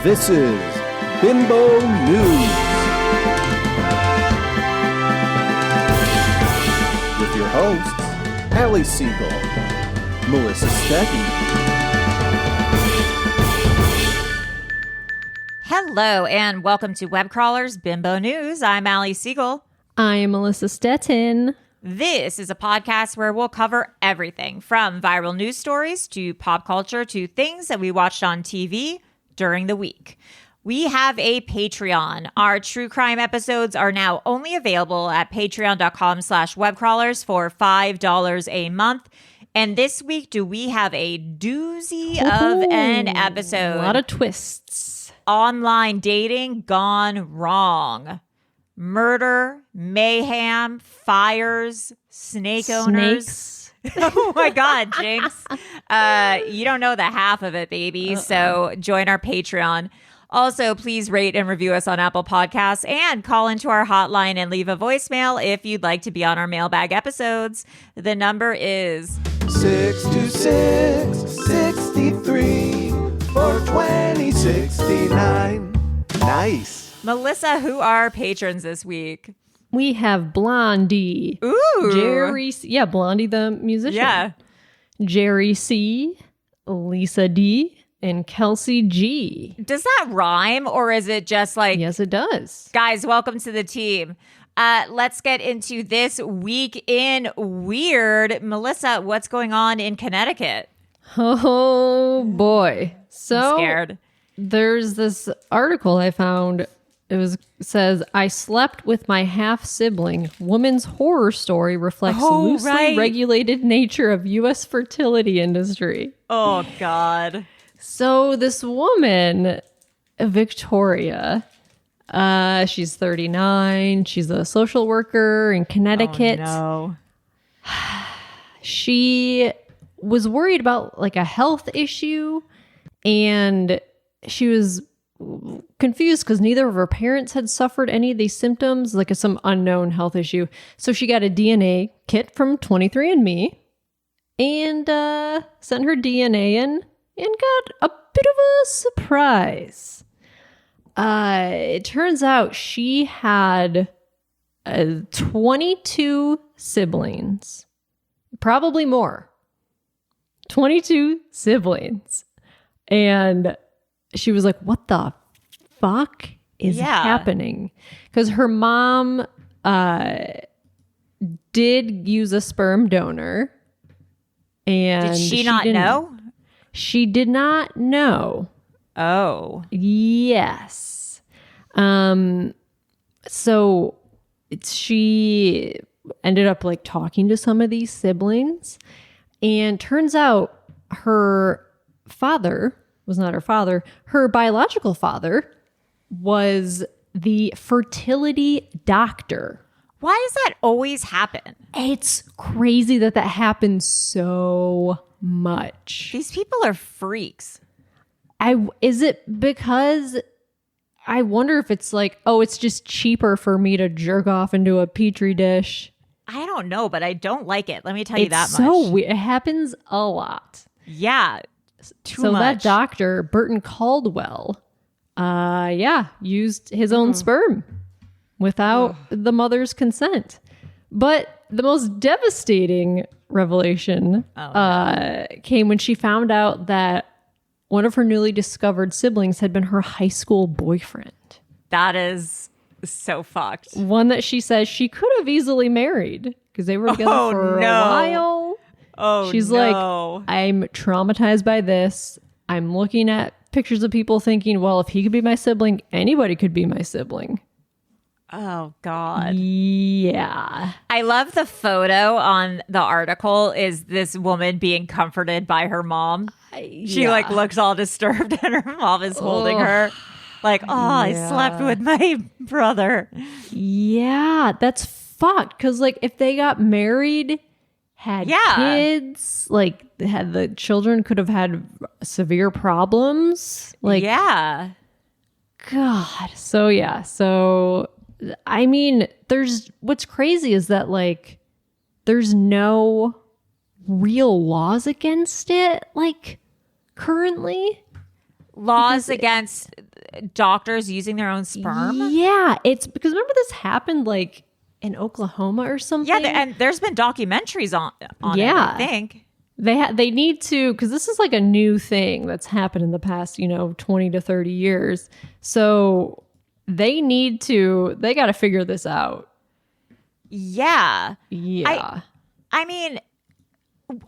This is Bimbo News with your hosts, Alexei Navalnvy, Melissa Stecky. Hello and welcome to Webcrawler's Bimbo News. I'm Alexei Navalnvy. I'm Melissa Stettin. This is a podcast where we'll cover everything from viral news stories to pop culture to things that we watched on TV during the week. We have a Patreon. Our true crime episodes are now only available at patreon.com/webcrawlers for $5 a month. And this week, do we have a doozy of an episode? A lot of twists. Online dating gone wrong. Murder, mayhem, fires, snake owners. Oh my God, Jinx. You don't know the half of it, baby. So join our Patreon. Also, please rate and review us on Apple Podcasts and call into our hotline and leave a voicemail if you'd like to be on our mailbag episodes. The number is 626-63-420-69. Nice. Melissa. Who are our patrons this week? We have Blondie. Ooh. Jerry C. Yeah, Blondie the musician. Yeah. Jerry C., Lisa D., and Kelsey G. Does that rhyme or is it just like... Yes, it does. Guys, welcome to the team. Let's get into this week in weird. Melissa, what's going on in Connecticut? Oh, boy. So I'm scared. There's this article I found. It says, I slept with my half-sibling. Woman's horror story reflects loosely regulated nature of U.S. fertility industry. Oh, God. So this woman, Victoria, she's 39. She's a social worker in Connecticut. Oh, no. She was worried about like a health issue, and she was confused because neither of her parents had suffered any of these symptoms, like some unknown health issue. So she got a DNA kit from 23andMe and sent her DNA in and got a bit of a surprise. It turns out she had 22 siblings, probably more. 22 siblings. And she was like, what the fuck is happening? Because her mom did use a sperm donor. And did she not know? She did not know. Oh. Yes. So she ended up like talking to some of these siblings. And turns out her father was not her father. Her biological father was the fertility doctor. Why does that always happen? It's crazy that happens so much. These people are freaks. Is it because I wonder if it's like, oh, it's just cheaper for me to jerk off into a petri dish. I don't know, but I don't like it. Let me tell you that much. It's so weird. It happens a lot. Yeah. So that doctor, Burton Caldwell, used his own sperm without the mother's consent. But the most devastating revelation came when she found out that one of her newly discovered siblings had been her high school boyfriend. That is so fucked. One that she says she could have easily married because they were together for a while. Oh, she's like, I'm traumatized by this. I'm looking at pictures of people thinking, well, if he could be my sibling, anybody could be my sibling. Oh, God. Yeah. I love the photo on the article is this woman being comforted by her mom. She like looks all disturbed and her mom is holding her. Like, I slept with my brother. Yeah, that's fucked. Because like if they got married, had kids, like had the children could have had severe problems. Like, yeah. God. So I mean, what's crazy is that like there's no real laws against it, like currently. laws against doctors using their own sperm? Yeah, it's because remember this happened like in Oklahoma or something. Yeah, and there's been documentaries on it, I think. They need to, because this is like a new thing that's happened in the past, 20 to 30 years. So they got to figure this out. Yeah. Yeah. I mean,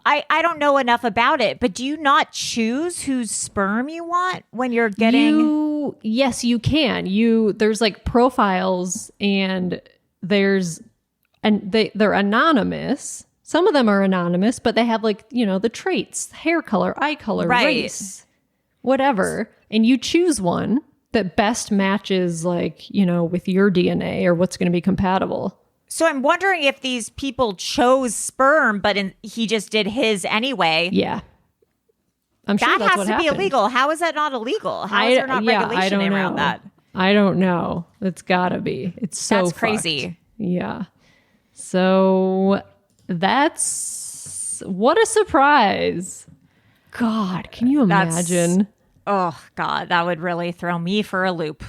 I don't know enough about it, but do you not choose whose sperm you want when you're getting... Yes, you can. There's like profiles and they're anonymous. Some of them are anonymous, but they have like, the traits, hair color, eye color, race, whatever. And you choose one that best matches like, with your DNA or what's going to be compatible. So I'm wondering if these people chose sperm, but he just did his anyway. Yeah. I'm sure that's what happened. That has to be illegal. How is that not illegal? How is there not regulation around that? I don't know. It's gotta be. It's so That's crazy. Fucked. Yeah. So what a surprise. God, can you imagine? Oh, God, that would really throw me for a loop.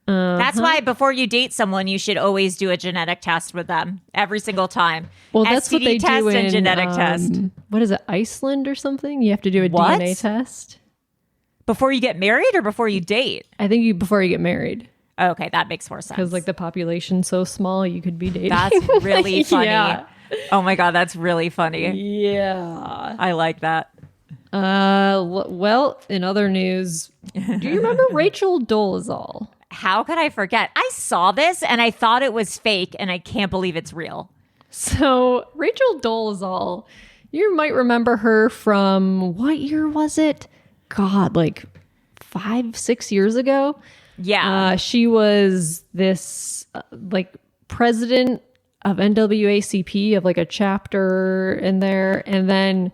That's why before you date someone, you should always do a genetic test with them every single time. Well, that's what they test do in and genetic test. What is it, Iceland or something? You have to do a DNA test. Before you get married or before you date? I think before you get married. Okay, that makes more sense. Because like the population's so small, you could be dating. That's really funny. Yeah. Oh my God, that's really funny. Yeah. I like that. Well, in other news, do you remember Rachel Dolezal? How could I forget? I saw this and I thought it was fake and I can't believe it's real. So Rachel Dolezal, you might remember her from, what year was it? God, like 5-6 years ago. Yeah. She was this like president of NAACP of like a chapter in there. And then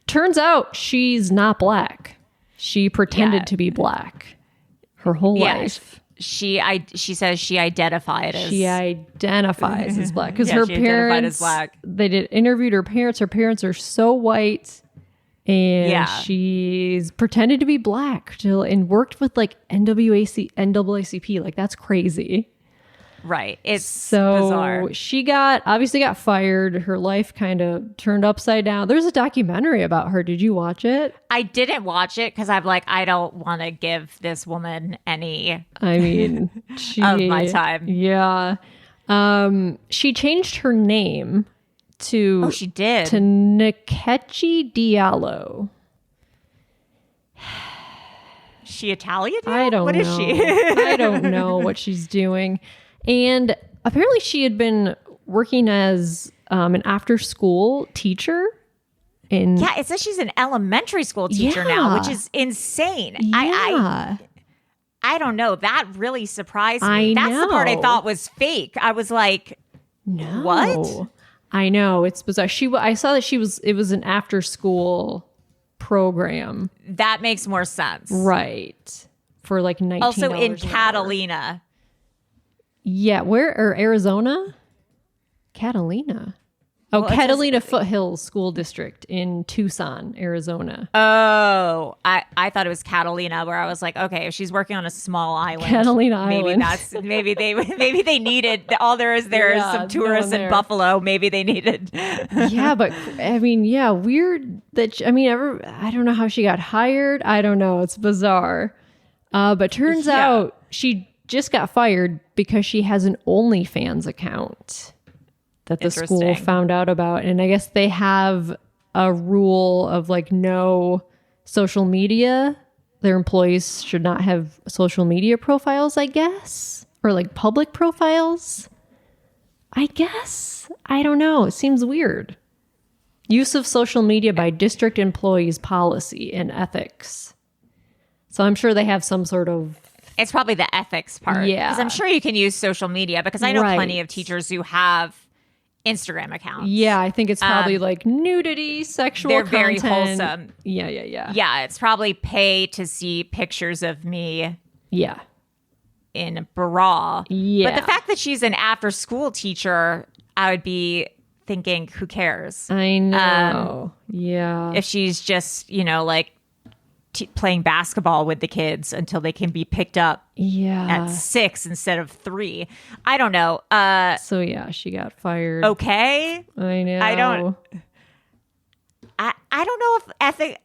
turns out she's not black. She pretended to be black her whole life. She says she identifies as black because Yeah, her she identified as parents, black. they interviewed her parents. Her parents are so white. And she's pretended to be black and worked with like NAACP. Like, that's crazy. Right. It's so bizarre. She obviously got fired. Her life kind of turned upside down. There's a documentary about her. Did you watch it? I didn't watch it because I'm like, I don't want to give this woman any of my time. Yeah. She changed her name to she did. to Nkechi Diallo. She Italian now? I don't know. What is she? I don't know what she's doing. And apparently she had been working as an after-school teacher. Yeah, it says she's an elementary school teacher now, which is insane. Yeah. I don't know. That really surprised me. That's the part I thought was fake. I was like, no. What? I know. It's bizarre. I saw that it was an after-school program. That makes more sense. Right. For like $19 Also in an Catalina. hour. Yeah, or Arizona? Catalina. Oh, Well, Catalina Foothills School District in Tucson, Arizona. Oh, I thought it was Catalina, where I was like, okay, if she's working on a small island, Catalina Island. maybe they needed all there is some tourists in Buffalo. Maybe they needed. Yeah, but I mean, yeah, weird that I don't know how she got hired. I don't know. It's bizarre. But turns out she just got fired because she has an OnlyFans account that the school found out about. And I guess they have a rule of like no social media. Their employees should not have social media profiles, I guess, or like public profiles. I guess. I don't know. It seems weird. Use of social media by district employees policy and ethics. So I'm sure they have some sort of... It's probably the ethics part. Yeah. Because I'm sure you can use social media, because I know plenty of teachers who have Instagram accounts. Yeah, I think it's probably like nudity, sexual they're content. Very wholesome. Yeah. Yeah, it's probably pay to see pictures of me. Yeah. In a bra. Yeah. But the fact that she's an after-school teacher, I would be thinking, who cares? I know. Yeah. If she's just, like playing basketball with the kids until they can be picked up Yeah. at 6 instead of 3. I don't know. So yeah, she got fired. Okay. I know. I don't know if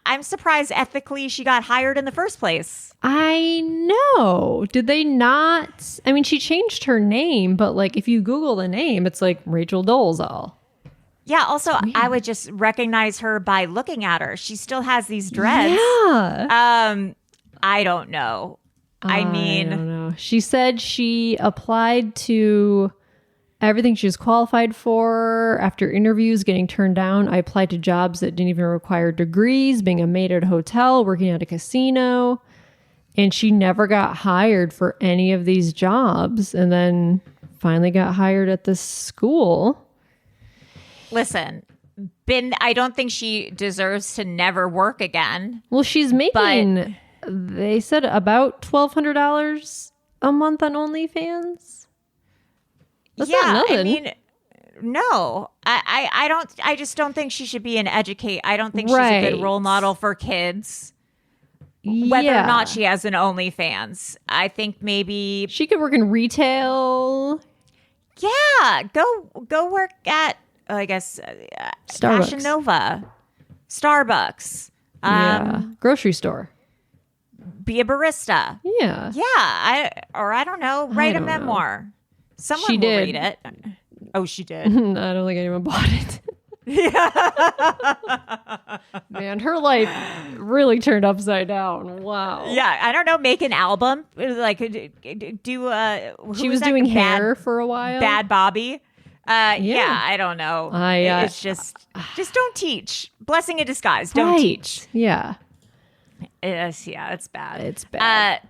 I'm surprised ethically she got hired in the first place. I know. Did they not? I mean, she changed her name, but like if you Google the name, it's like Rachel Dolezal. Yeah. Also, I would just recognize her by looking at her. She still has these dreads. Yeah. I don't know. I don't know. She said she applied to everything she was qualified for. After interviews getting turned down, I applied to jobs that didn't even require degrees, being a maid at a hotel, working at a casino. And she never got hired for any of these jobs. And then finally got hired at this school. Listen, I don't think she deserves to never work again. Well, she's making, they said, about $1,200 a month on OnlyFans. That's not nothing. I mean, no, I just don't think she should be an educate. I don't think she's a good role model for kids. Whether or not she has an OnlyFans, I think maybe she could work in retail. Yeah, go work at I guess Starbucks. Fashion Nova, Starbucks, grocery store. Be a barista. Yeah, I don't know. Write a memoir. Someone she will did. read it. Oh, she did. I don't think anyone bought it. Man, her life really turned upside down. Wow. Yeah, I don't know. Make an album, like do. She was doing hair for a while. Bad Bobby. Yeah, I don't know. It's just don't teach. Blessing in disguise. Don't teach. Yeah. It's bad. It's bad.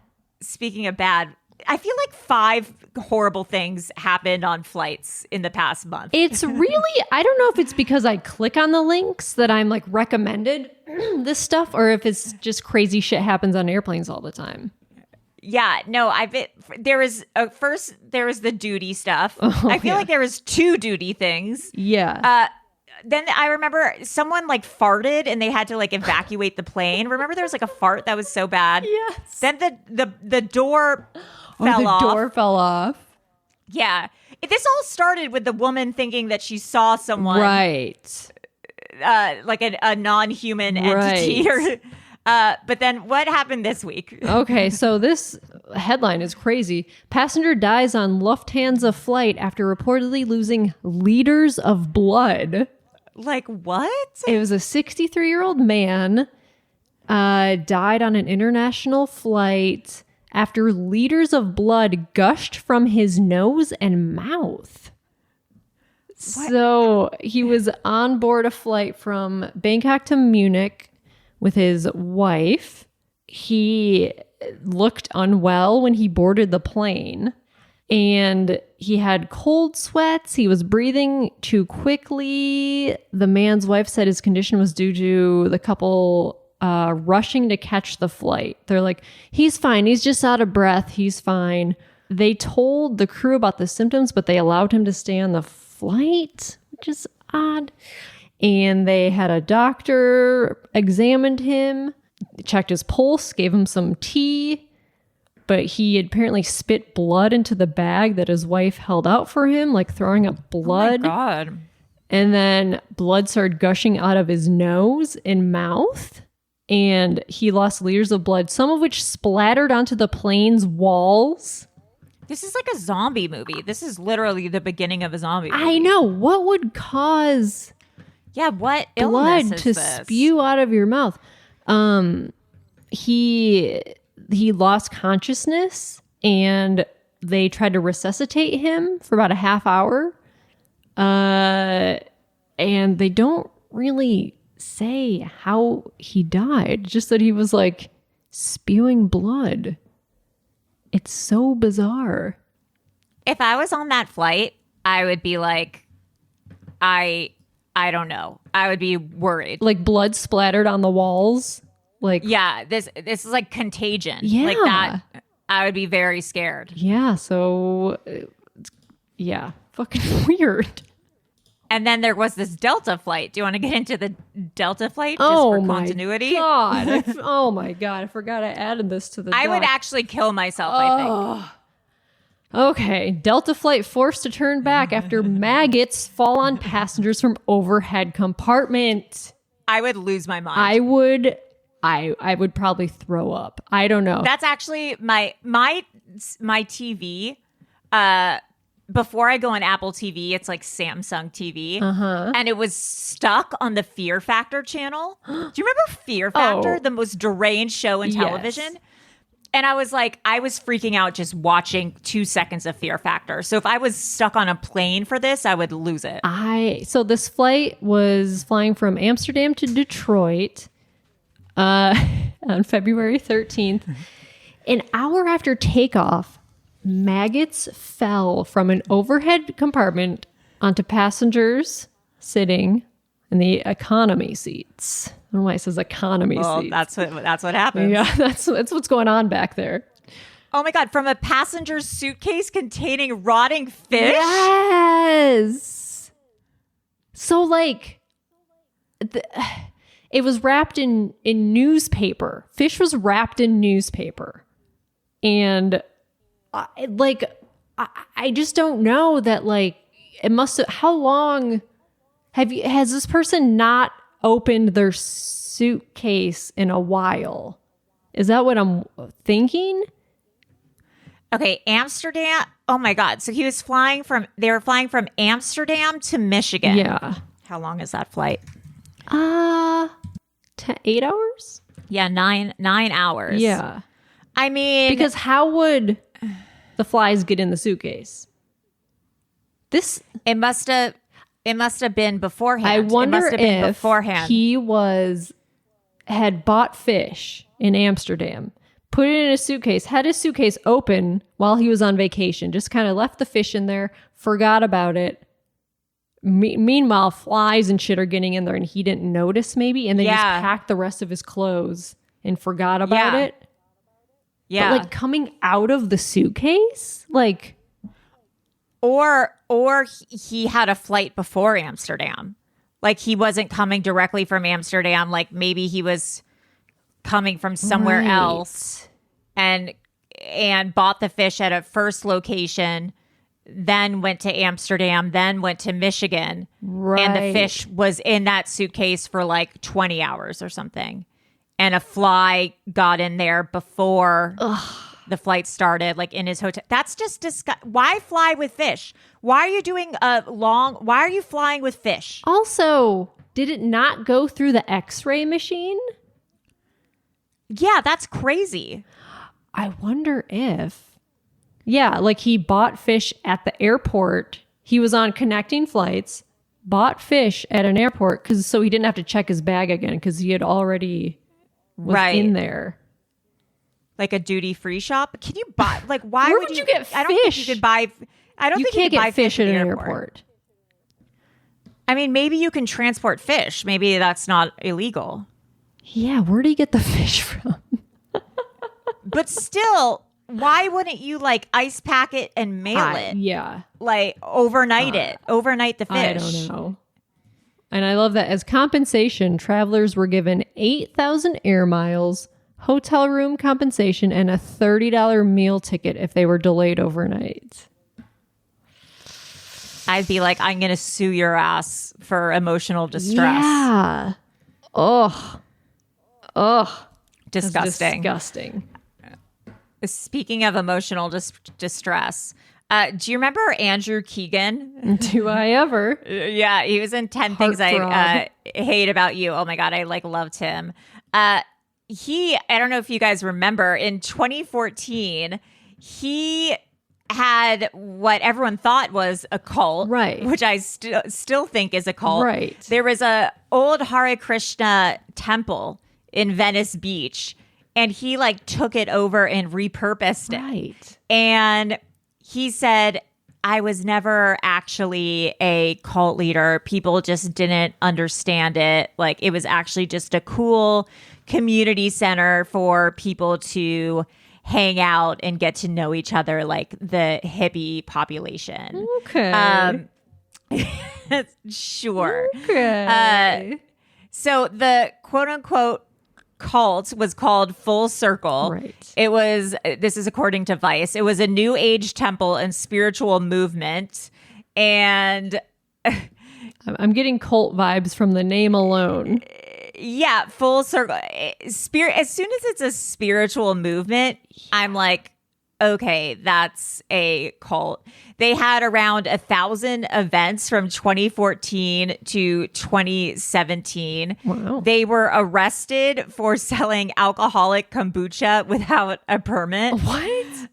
Speaking of bad, I feel like 5 horrible things happened on flights in the past month. It's really, I don't know if it's because I click on the links that I'm like recommended this stuff, or if it's just crazy shit happens on airplanes all the time. Yeah, no, there was the duty stuff. I feel like there was 2 duty things. Yeah. Then I remember someone like farted and they had to like evacuate the plane. Remember there was like a fart that was so bad? Yes. Then the door fell off. The door fell off. Yeah. This all started with the woman thinking that she saw someone. Right. Like a non-human entity. But then what happened this week? Okay, so this headline is crazy. Passenger dies on Lufthansa flight after reportedly losing liters of blood. Like what? It was a 63-year-old man died on an international flight after liters of blood gushed from his nose and mouth. What? So he was on board a flight from Bangkok to Munich with his wife. He looked unwell when he boarded the plane, and he had cold sweats. He was breathing too quickly. The man's wife said his condition was due to the couple rushing to catch the flight. They're like, he's fine. He's just out of breath. He's fine. They told the crew about the symptoms, but they allowed him to stay on the flight, which is odd. And they had a doctor examined him, checked his pulse, gave him some tea, but he had apparently spit blood into the bag that his wife held out for him, like throwing up blood. Oh my God. And then blood started gushing out of his nose and mouth. And he lost liters of blood, some of which splattered onto the plane's walls. This is like a zombie movie. This is literally the beginning of a zombie movie. I know. What would cause... Yeah, what blood illness to is this? spew out of your mouth? He lost consciousness, and they tried to resuscitate him for about a half hour. And they don't really say how he died, just that he was like spewing blood. It's so bizarre. If I was on that flight, I would be like, I don't know. I would be worried. Like blood splattered on the walls. Like, yeah, this is like contagion. Yeah. Like that. I would be very scared. Yeah. So, yeah, fucking weird. And then there was this Delta flight. Do you want to get into the Delta flight just Oh for my continuity? God. Oh my God. I forgot I added this to the I would doc. actually kill myself, I think. Okay. Delta flight forced to turn back after maggots fall on passengers from overhead compartment. I would lose my mind. I would probably throw up. I don't know. That's actually my TV. Before I go on Apple TV, it's like Samsung TV. And it was stuck on the Fear Factor channel. Do you remember Fear Factor? Oh. The most deranged show in television? Yes. And I was freaking out just watching 2 seconds of Fear Factor. So if I was stuck on a plane for this, I would lose it. So this flight was flying from Amsterdam to Detroit on February 13th. An hour after takeoff, maggots fell from an overhead compartment onto passengers sitting in the economy seats. I don't know why it says economy seats. That's what happens. Yeah, that's what's going on back there. Oh my God, from a passenger's suitcase containing rotting fish? Yes. So it was wrapped in newspaper. Fish was wrapped in newspaper. And I just don't know that it must have, how long has this person not opened their suitcase in a while? Is that what I'm thinking? Okay, Amsterdam. Oh my God. So they were flying from Amsterdam to Michigan. Yeah. How long is that flight? 8 hours? Yeah, nine hours. Yeah. I mean, Because how would the flies get in the suitcase? it must have been beforehand. I wonder it must have been if beforehand. he had bought fish in Amsterdam, put it in a suitcase, had his suitcase open while he was on vacation, just kind of left the fish in there, forgot about it. Meanwhile, flies and shit are getting in there and he didn't notice maybe, and then he just packed the rest of his clothes and forgot about it. Yeah. But coming out of the suitcase? Or he had a flight before Amsterdam. He wasn't coming directly from Amsterdam. Maybe he was coming from somewhere else and bought the fish at a first location, then went to Amsterdam, then went to Michigan. Right. And the fish was in that suitcase for 20 hours or something. And a fly got in there before the flight started, in his hotel. That's just disgusting. Why fly with fish? Why are you why are you flying with fish? Also, did it not go through the X-ray machine? Yeah, that's crazy. I wonder if... Yeah, he bought fish at the airport. He was on connecting flights, bought fish at an airport so he didn't have to check his bag again because he had already was in there. A duty-free shop? Can you buy... why Where would you get fish? I don't think you could buy... I don't think you can't can buy get fish at at the an airport. I mean, maybe you can transport fish. Maybe that's not illegal. Yeah, where do you get the fish from? But still, why wouldn't you ice pack it and mail it? Yeah. Overnight it. Overnight the fish. I don't know. And I love that as compensation, travelers were given 8,000 air miles, hotel room compensation, and a $30 meal ticket if they were delayed overnight. I'd be I'm going to sue your ass for emotional distress. Yeah. Ugh. Disgusting. Disgusting. Speaking of emotional distress, do you remember Andrew Keegan? Do I ever? Yeah, he was in 10 Things I Hate About You. Oh my God, I loved him. I don't know if you guys remember, in 2014, he had what everyone thought was a cult, right? Which I still think is a cult, right? There was a old Hare Krishna temple in Venice Beach, and he took it over and repurposed it, right? And he said, I was never actually a cult leader. People just didn't understand it. It was actually just a cool community center for people to hang out and get to know each other, the hippie population. Okay. Sure. Okay. So the quote unquote cult was called Full Circle. Right. It was, this is according to Vice, it was a new age temple and spiritual movement. And I'm getting cult vibes from the name alone. yeah, Full Circle. Spirit. As soon as it's a spiritual movement, I'm like, okay, that's a cult. They had around 1,000 events from 2014 to 2017. Wow. They were arrested for selling alcoholic kombucha without a permit. What?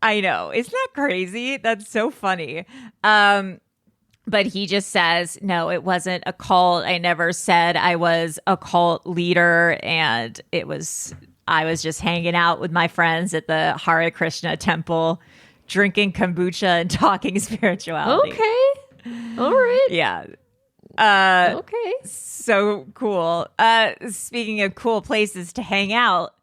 I know. Isn't that crazy? That's so funny. But he just says, no, it wasn't a cult. I never said I was a cult leader. And I was just hanging out with my friends at the Hare Krishna temple, drinking kombucha and talking spirituality. Okay. All right. Yeah. Okay. So cool. Speaking of cool places to hang out,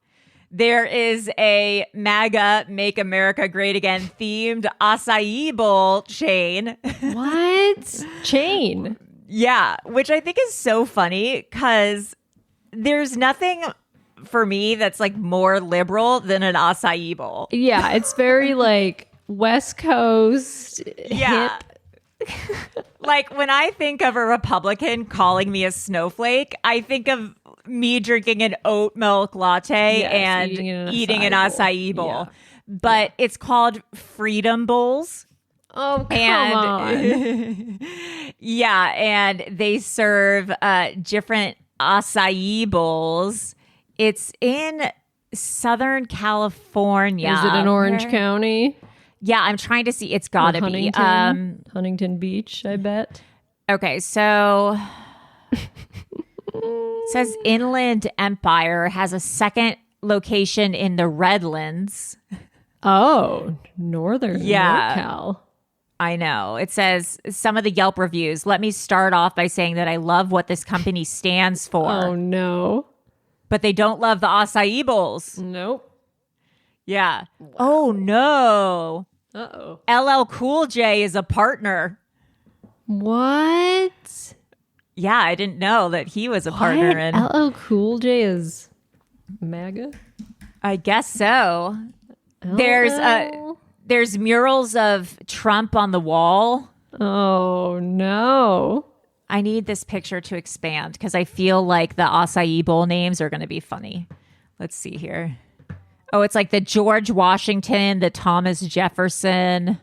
there is a MAGA Make America Great Again themed acai bowl chain. What? Chain. Yeah, which I think is so funny because there's nothing for me that's like more liberal than an acai bowl. Yeah, it's very like West Coast Yeah. hip. Like when I think of a Republican calling me a snowflake, I think of me drinking an oat milk latte Yes, and eating an acai bowl. Yeah. But it's called Freedom Bowls. Oh, come on. Yeah, and they serve different acai bowls. It's in Southern California. Is it in Orange Where- County? Yeah, I'm trying to see. It's got Or to be. Huntington Beach, I bet. Okay, so it says Inland Empire has a second location in the Redlands. Oh, Northern Yeah. NorCal. I know. It says some of the Yelp reviews. Let me start off by saying that I love what this company stands for, Oh, no. but they don't love the acai bowls. Nope. Yeah. Oh, no. Uh-oh. LL Cool J is a partner. What? Yeah, I didn't know that he was a partner in. LL Cool J is MAGA? I guess so. There's murals of Trump on the wall. Oh, no. I need this picture to expand because I feel like the acai bowl names are going to be funny. Let's see here. Oh, it's like the George Washington, the Thomas Jefferson.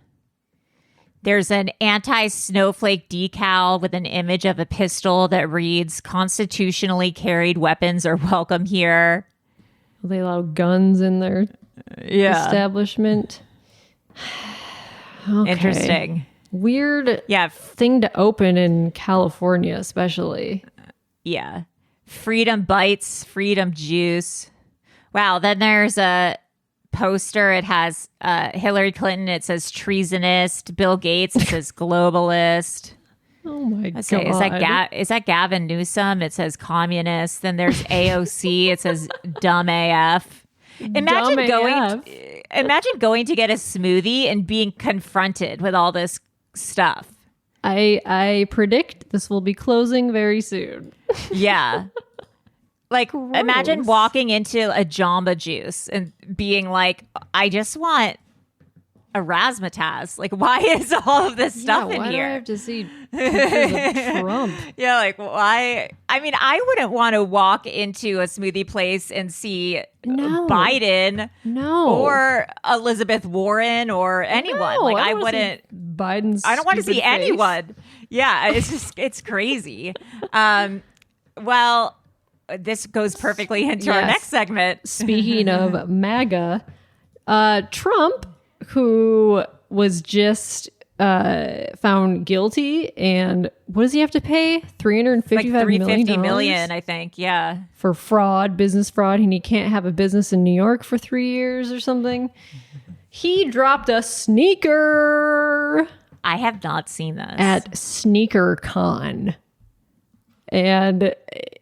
There's an anti-snowflake decal with an image of a pistol that reads, "Constitutionally carried weapons are welcome here." They allow guns in their establishment. Okay. Interesting. Weird Yeah. thing to open in California, especially. Yeah. Freedom Bites, Freedom Juice. Wow. Then there's a poster. It has Hillary Clinton. It says treasonist. Bill Gates. It says globalist. Oh my Let's god! say, is that Gavin Newsom? It says communist. Then there's AOC. It says dumb AF. Imagine going to get a smoothie and being confronted with all this stuff. I predict this will be closing very soon. Yeah. Like, imagine walking into a Jamba Juice and being like, I just want a razzmatazz. Like, why is all of this stuff in why here? do I have to see pictures of Trump? Yeah, like, why? I mean, I wouldn't want to walk into a smoothie place and see Biden or Elizabeth Warren or anyone. No, like, I I don't wanna wouldn't. see Biden's I don't want to see stupid face. anyone. Yeah, it's crazy. Well, this goes perfectly into our Yes. next segment. Speaking of MAGA, Trump, who was just found guilty, and what does he have to pay? $355 Like million $350 million, I think. Yeah. for fraud, business fraud, and he can't have a business in New York for 3 years or something. He dropped a sneaker I have not seen this. at SneakerCon. And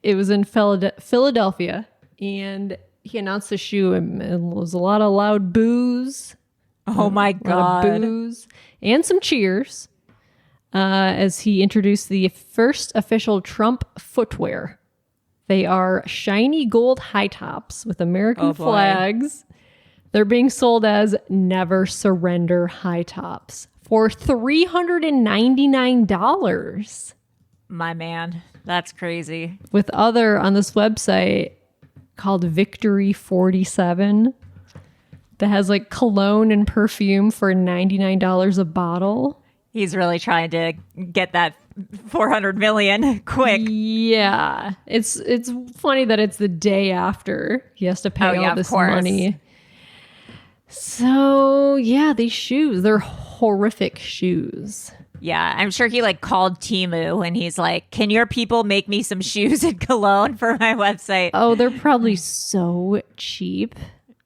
it was in Philadelphia. And he announced the shoe, and it was a lot of loud boos. Oh my A lot of God. boos. And some cheers. as he introduced the first official Trump footwear. They are shiny gold high tops with American flags. They're being sold as Never Surrender high tops for $399. My man, that's crazy. With other on this website called Victory 47 that has like cologne and perfume for $99 a bottle. He's really trying to get that 400 million quick. Yeah. It's funny that it's the day after he has to pay all this money. So, yeah, these shoes, they're horrific shoes. Yeah, I'm sure he like called Temu and he's like, can your people make me some shoes and cologne for my website? Oh, they're probably so cheap.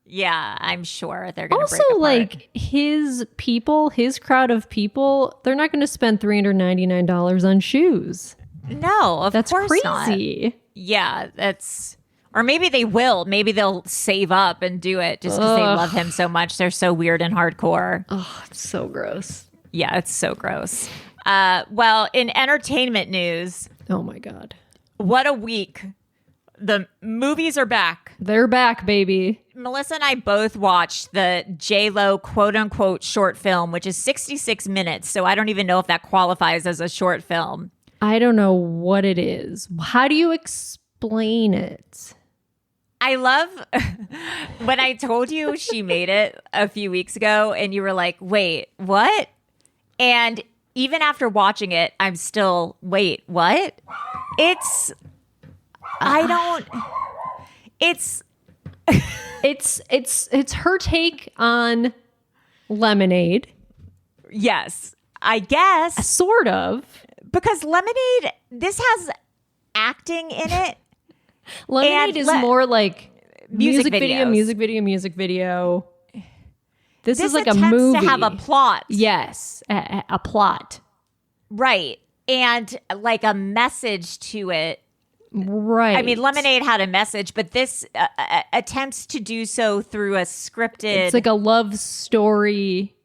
Yeah, I'm sure they're going to break Also, apart. like his people, his crowd of people, they're not going to spend $399 on shoes. No, of That's course crazy. not. Yeah, that's... Or maybe they will. Maybe they'll save up and do it just because they love him so much. They're so weird and hardcore. Oh, it's so gross. Yeah, it's so gross. Well, in entertainment news... Oh, my God. What a week. The movies are back. They're back, baby. Melissa and I both watched the J-Lo quote-unquote short film, which is 66 minutes. So I don't even know if that qualifies as a short film. I don't know what it is. How do you explain it? I love when I told you she made it a few weeks ago and you were like, wait, what? And even after watching it, I'm still, wait, what? It's her take on Lemonade. Yes, I guess. Sort of. Because Lemonade, this has acting in it. Lemonade is more like music video. This is like a movie. To have a plot. Yes, a plot. Right. And like a message to it. Right. I mean, Lemonade had a message, but this attempts to do so through a scripted... It's like a love story.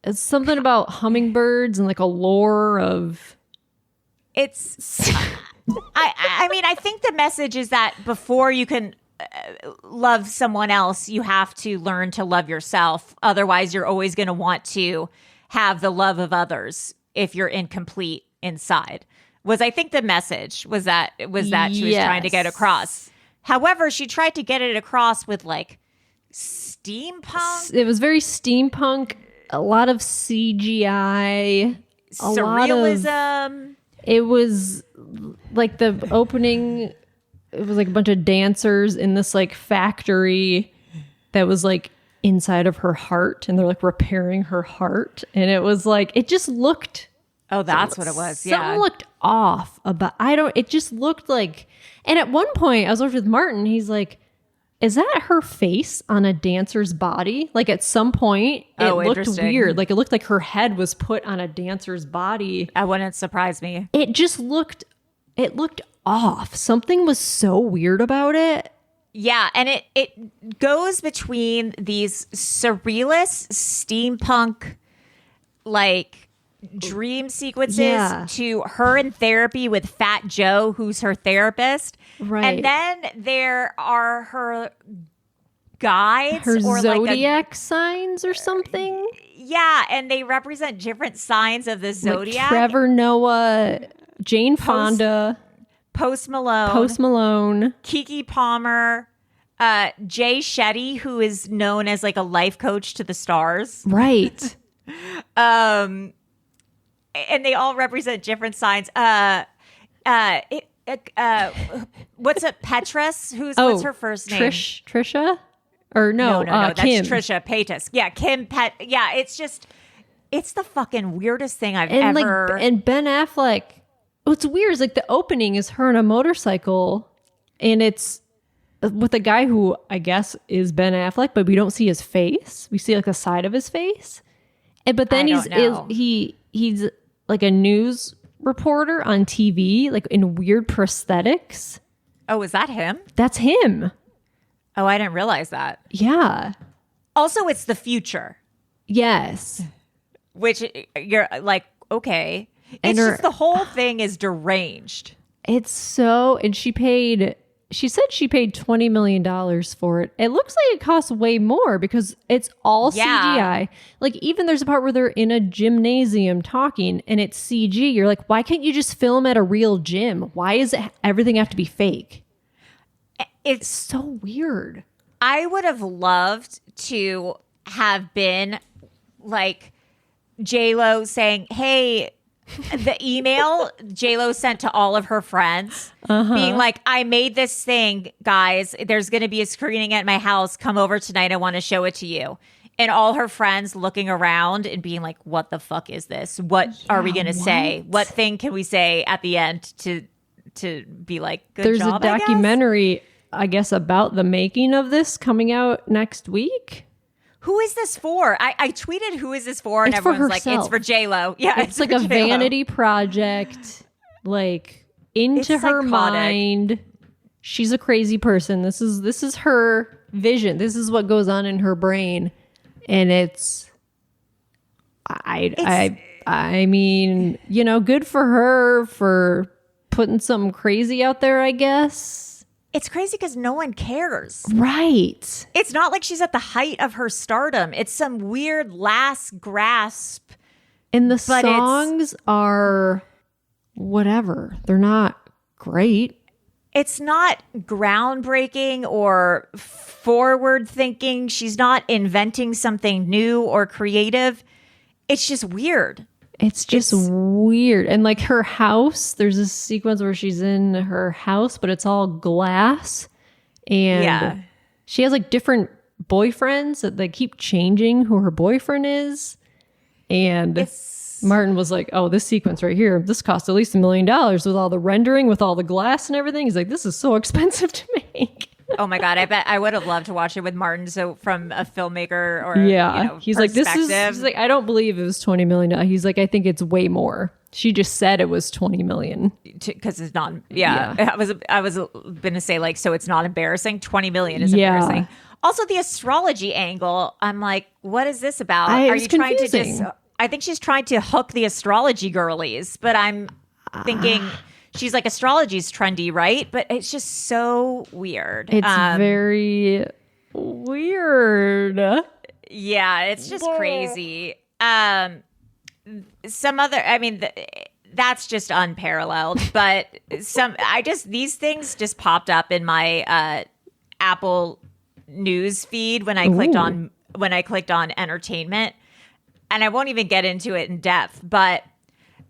It's something about hummingbirds and like a lore of... It's... I mean, I think the message is that before you can love someone else, you have to learn to love yourself. Otherwise, you're always going to want to have the love of others if you're incomplete inside. I think the message was that she was trying to get across. However, she tried to get it across with like steampunk. It was very steampunk, a lot of CGI, surrealism. It was like the opening, it was like a bunch of dancers in this like factory that was like inside of her heart, and they're like repairing her heart. And it was like, it just looked... Oh, that's what it was. Yeah. Something looked off about, it just looked like, and at one point I was over with Martin, he's like, is that her face on a dancer's body? Like at some point it looked weird. Like it looked like her head was put on a dancer's body. That wouldn't surprise me. It looked off. Something was so weird about it. Yeah, and it goes between these surrealist steampunk like dream sequences to her in therapy with Fat Joe, who's her therapist. Right. And then there are her guides. Her or zodiac like signs or something. Yeah, and they represent different signs of the zodiac. Like Trevor Noah, Jane Fonda. Post Malone. Keke Palmer. Jay Shetty, who is known as like a life coach to the stars. Right. And they all represent different signs. What's it? Petrus? What's her first name? Trisha? Or no, that's Kim. Trisha Paytas. Yeah, Kim yeah, it's the fucking weirdest thing I've and ever. And Ben Affleck. What's weird is like the opening is her on a motorcycle, and it's with a guy who I guess is Ben Affleck, but we don't see his face. We see like the side of his face. But then he's like a news reporter on TV, like in weird prosthetics. Oh, is that him? That's him. Oh, I didn't realize that. Yeah. Also, it's the future. Yes. Which you're like, okay. And It's just the whole thing is deranged. It's so, and she said she paid $20 million for it. It looks like it costs way more because it's all CGI. Like, even there's a part where they're in a gymnasium talking and it's CG. You're like, why can't you just film at a real gym? Why is everything have to be fake? It's so weird. I would have loved to have been like J-Lo saying, hey, the email J-Lo sent to all of her friends being like, I made this thing, guys. There's going to be a screening at my house. Come over tonight. I want to show it to you. And all her friends looking around and being like, what the fuck is this? What are we going to say? What thing can we say at the end to be like, good There's job, a documentary, I guess, about the making of this coming out next week. Who is this for? I tweeted, who is this for? And It's for everyone's like, herself. it's for J-Lo. Yeah, It's like for a J-Lo. vanity project, like into It's her psychotic. mind. She's a crazy person. This is her vision. This is what goes on in her brain. And it's I mean, you know, good for her for putting something crazy out there, I guess. It's crazy because no one cares. Right. It's not like she's at the height of her stardom. It's some weird last grasp. And the But it's- songs are whatever. They're not great. It's not groundbreaking or forward thinking. She's not inventing something new or creative. It's just weird. It's just weird. And like her house, there's a sequence where she's in her house, but it's all glass. And she has like different boyfriends that they keep changing who her boyfriend is. And Martin was like, oh, this sequence right here, this cost at least $1 million with all the rendering, with all the glass and everything. He's like, this is so expensive to make. Oh my God. I bet I would have loved to watch it with Martin. So from a filmmaker or, He's like, this is, he's like, I don't believe it was $20 million. He's like, I think it's way more. She just said it was $20 million. Because it's not, I was going to say like, so it's not embarrassing. 20 million is Yeah. embarrassing. Also the astrology angle, I'm like, what is this about? It Are was you trying to confusing. just, I think she's trying to hook the astrology girlies, but I'm thinking she's like, astrology's trendy, right? But it's just so weird. It's very weird. Yeah, it's just crazy. Some other, I mean, that's just unparalleled. But these things just popped up in my Apple news feed when I clicked on entertainment, and I won't even get into it in depth. But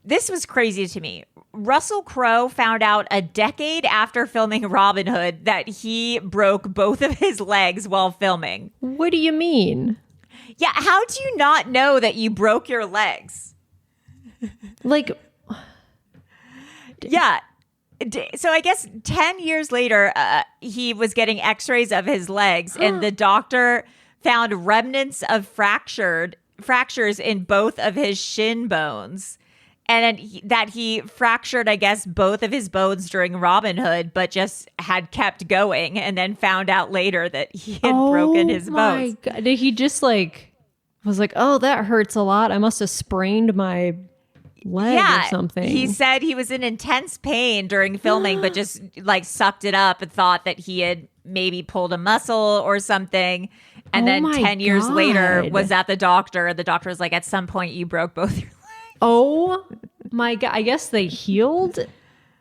this was crazy to me. Russell Crowe found out a decade after filming Robin Hood that he broke both of his legs while filming. What do you mean? Yeah, how do you not know that you broke your legs? Like, Yeah. So I guess 10 years later, he was getting x-rays of his legs and the doctor found remnants of fractures in both of his shin bones. And that he fractured, I guess, both of his bones during Robin Hood, but just had kept going and then found out later that he had broken his bones. God. Did he just like, was like, oh, that hurts a lot. I must have sprained my leg or something. He said he was in intense pain during filming, but just like sucked it up and thought that he had maybe pulled a muscle or something. And then my 10 years later God. was at the doctor. The doctor was like, at some point you broke both your legs. Oh my God. I guess they healed.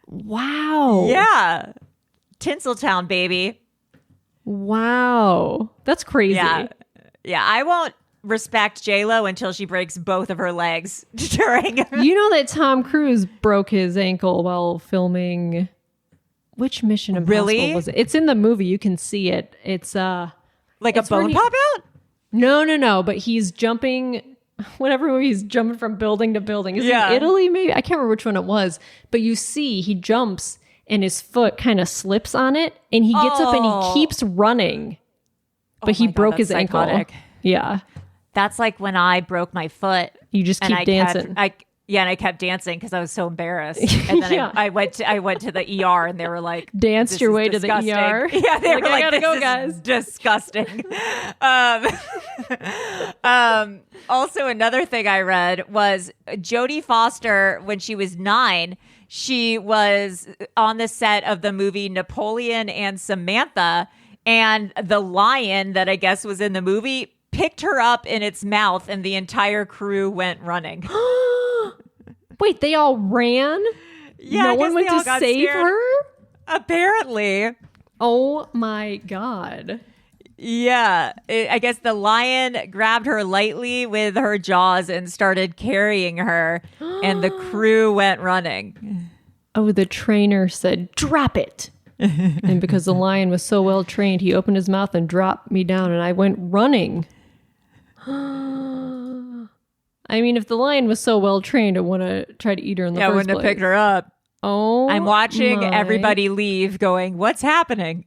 Wow. Yeah. Tinseltown, baby. Wow. That's crazy. Yeah. Yeah. I won't respect J-Lo until she breaks both of her legs during. You know that Tom Cruise broke his ankle while filming. Which Mission Impossible Really? was it? It's in the movie. You can see it. It's like it's a bone where he- pop out? No. But he's jumping. Whatever movie, he's jumping from building to building. Is it in Italy? Maybe I can't remember which one it was. But you see, he jumps and his foot kind of slips on it, and he gets up and he keeps running. But he my God, broke that's his ankle. psychotic. Yeah. That's like when I broke my foot. You just and keep dancing. Yeah, and I kept dancing because I was so embarrassed. And then Yeah. I went to the ER, and they were like, Danced "This your is way disgusting." to the ER. Yeah, they were I like, gotta "This go, is guys." disgusting." Also, another thing I read was Jodie Foster, when she was 9, she was on the set of the movie Napoleon and Samantha, and the lion that I guess was in the movie picked her up in its mouth, and the entire crew went running. Wait, they all ran? Yeah, no I one guess went they all to got save scared. her? Apparently. Oh my God. Yeah. I guess the lion grabbed her lightly with her jaws and started carrying her, and the crew went running. Oh, the trainer said, drop it. And because the lion was so well trained, he opened his mouth and dropped me down, and I went running. I mean, if the lion was so well trained, I want to try to eat her in the Yeah, I first wouldn't place. have picked her up. Oh, I'm watching my. everybody leave going, what's happening?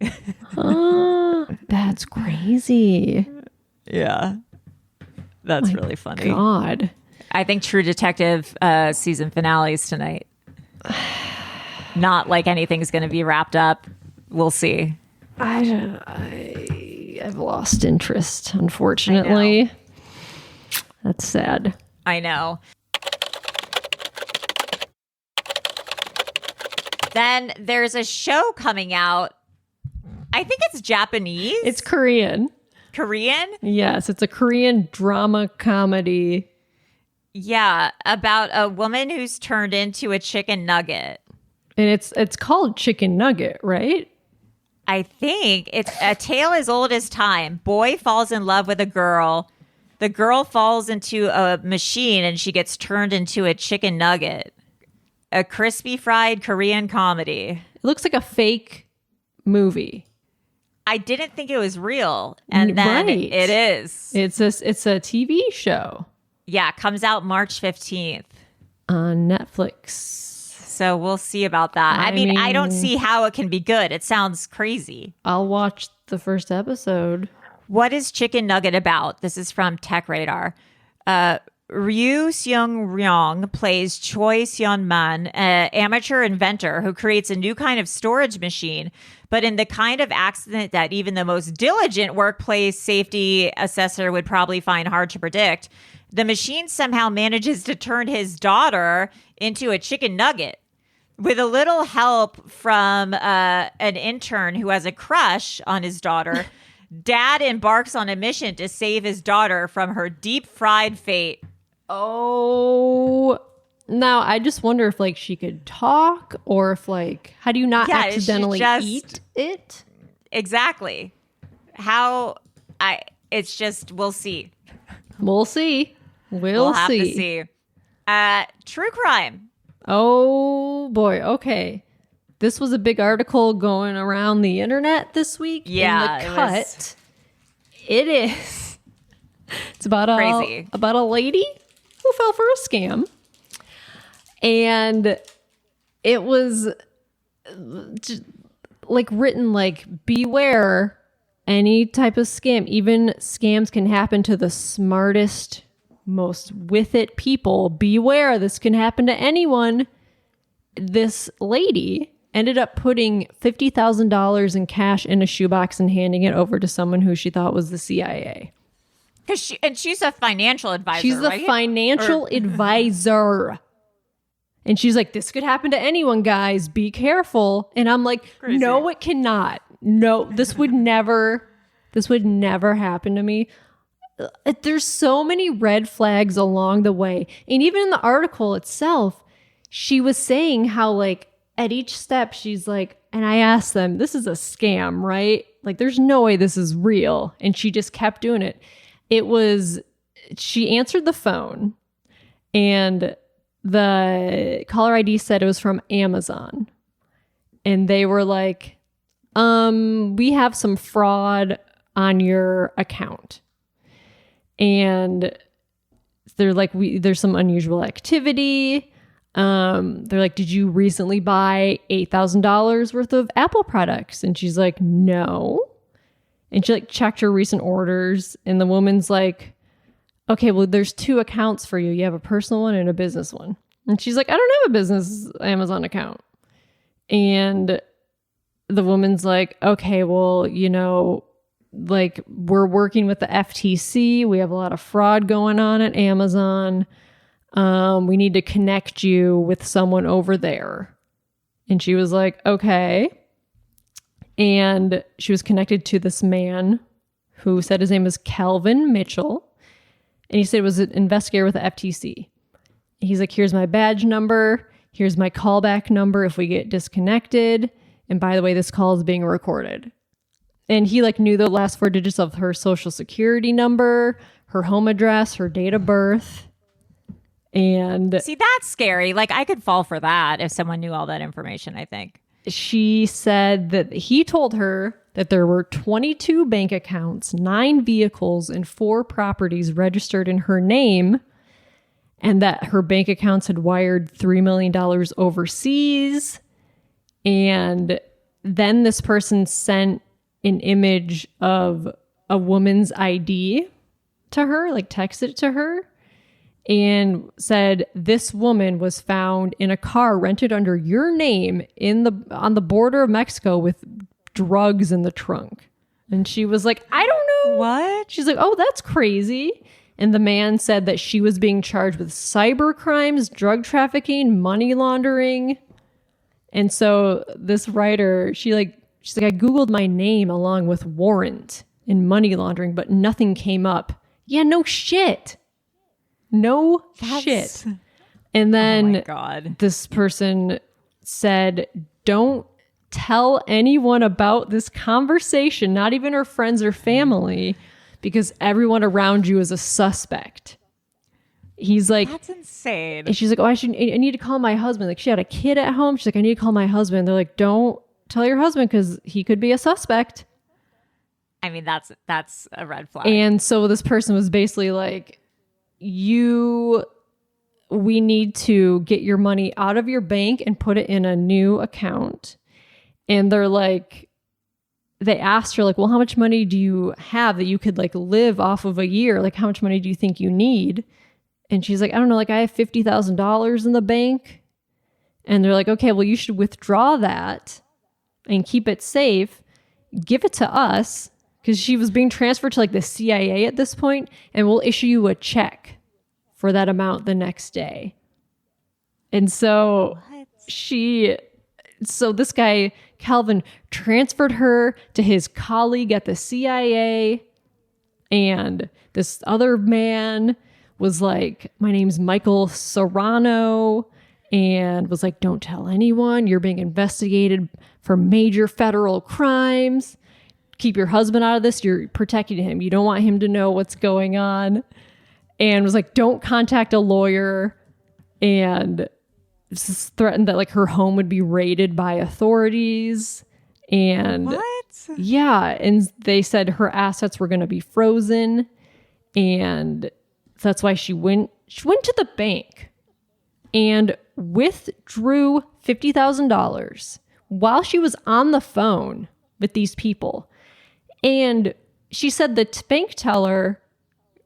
That's crazy. Yeah. That's really funny. God. I think True Detective season finales tonight. Not like anything's going to be wrapped up. We'll see. I've lost interest, unfortunately. That's sad. I know. Then there's a show coming out. I think it's Japanese. It's Korean. Korean? Yes, it's a Korean drama comedy. Yeah, about a woman who's turned into a chicken nugget. And it's called Chicken Nugget, right? I think it's a tale as old as time. Boy falls in love with a girl. The girl falls into a machine and she gets turned into a chicken nugget. A crispy fried Korean comedy. It looks like a fake movie. I didn't think it was real, and then Right. it is. It's a TV show Yeah, it comes out March 15th. on Netflix. So we'll see about that. I mean, I don't see how it can be good. It sounds crazy. I'll watch the first episode. What is Chicken Nugget about? This is from Tech Radar. Ryu Seung-ryong plays Choi Seon-man, an amateur inventor who creates a new kind of storage machine, but in the kind of accident that even the most diligent workplace safety assessor would probably find hard to predict, the machine somehow manages to turn his daughter into a chicken nugget. With a little help from an intern who has a crush on his daughter, Dad embarks on a mission to save his daughter from her deep-fried fate. Oh, now I just wonder if like she could talk, or if like how do you not Yeah, it should accidentally just- eat it? Exactly. It's just, we'll see. We'll see. We'll have to see. True crime. Oh boy. Okay. This was a big article going around the internet this week. Yeah, In it the cut. was- It is. It's about Crazy. about a lady who fell for a scam. And it was just like written like, beware any type of scam. Even scams can happen to the smartest, most with it people. Beware, this can happen to anyone. This lady ended up putting $50,000 in cash in a shoebox and handing it over to someone who she thought was the CIA. She's a financial advisor, She's the right? financial advisor. And she's like, this could happen to anyone, guys. Be careful. And I'm like, Crazy. no, it cannot. No, this would never happen to me. There's so many red flags along the way. And even in the article itself, she was saying how like at each step, she's like, and I asked them, this is a scam, right? Like, there's no way this is real. And she just kept doing it. She answered the phone and the caller ID said it was from Amazon. And they were like, we have some fraud on your account. And they're like, there's some unusual activity. They're like, did you recently buy $8,000 worth of Apple products? And she's like, no. And she like checked her recent orders, and the woman's like, okay, well, there's two accounts for you. You have a personal one and a business one. And she's like, I don't have a business Amazon account. And the woman's like, okay, well, like we're working with the FTC. We have a lot of fraud going on at Amazon. We need to connect you with someone over there. And she was like, okay. And she was connected to this man who said his name was Calvin Mitchell. And he said it was an investigator with the FTC. He's like, here's my badge number. Here's my callback number if we get disconnected. And by the way, this call is being recorded. And he like knew the last 4 digits of her social security number, her home address, her date of birth. And see, that's scary. Like I could fall for that if someone knew all that information, I think. She said that he told her that there were 22 bank accounts, 9 vehicles, and 4 properties registered in her name, and that her bank accounts had wired $3 million overseas. And then this person sent an image of a woman's ID to her, like texted it to her, and said, this woman was found in a car rented under your name on the border of Mexico with drugs in the trunk. And she was like, I don't know. What? She's like, oh, that's crazy. And the man said that she was being charged with cyber crimes, drug trafficking, money laundering. And so this writer, she's like, I Googled my name along with warrant and money laundering, but nothing came up. Yeah, no shit. No shit. And then oh my God. This person said, don't tell anyone about this conversation, not even her friends or family, because everyone around you is a suspect. He's like, that's insane. And she's like, oh, I need to call my husband. Like she had a kid at home. She's like, I need to call my husband. They're like, don't tell your husband because he could be a suspect. I mean, that's a red flag. And so this person was basically like, we need to get your money out of your bank and put it in a new account. And they're like, they asked her like, well, how much money do you have that you could like live off of a year? Like, how much money do you think you need? And she's like, I don't know, like I have $50,000 in the bank. And they're like, okay, well, you should withdraw that and keep it safe. Give it to us. Because she was being transferred to like the CIA at this point, and we'll issue you a check for that amount the next day. And so this guy, Calvin, transferred her to his colleague at the CIA. And this other man was like, my name's Michael Serrano, and was like, don't tell anyone. You're being investigated for major federal crimes. Keep your husband out of this. You're protecting him. You don't want him to know what's going on. And was like, don't contact a lawyer. And threatened that like her home would be raided by authorities. And what? Yeah. And they said her assets were going to be frozen. And that's why she went to the bank and withdrew $50,000 while she was on the phone with these people. And she said the bank teller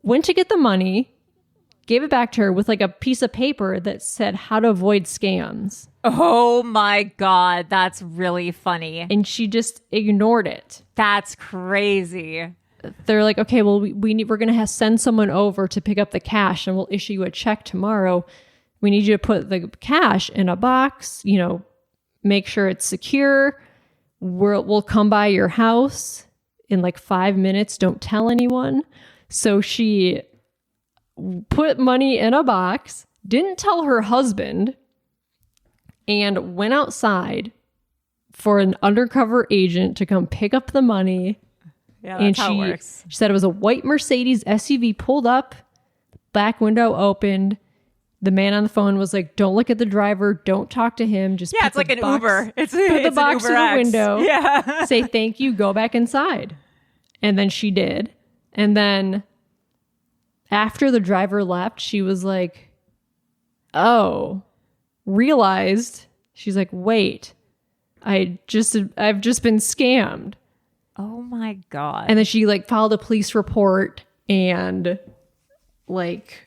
went to get the money, gave it back to her with like a piece of paper that said how to avoid scams. Oh my God, that's really funny. And she just ignored it. That's crazy. They're like, okay, well, we're going to send someone over to pick up the cash and we'll issue you a check tomorrow. We need you to put the cash in a box, make sure it's secure. We'll come by your house in like 5 minutes. Don't tell anyone. So she put money in a box, didn't tell her husband, and went outside for an undercover agent to come pick up the money. Yeah, that's how it works. She said it was a white Mercedes SUV pulled up, back window opened. The man on the phone was like, don't look at the driver. Don't talk to him. Just it's like an Uber. Put the box in the window. Yeah. Say thank you. Go back inside. And then she did. And then after the driver left, she was like, realized. She's like, wait, I've just been scammed. Oh my God. And then she like filed a police report and like,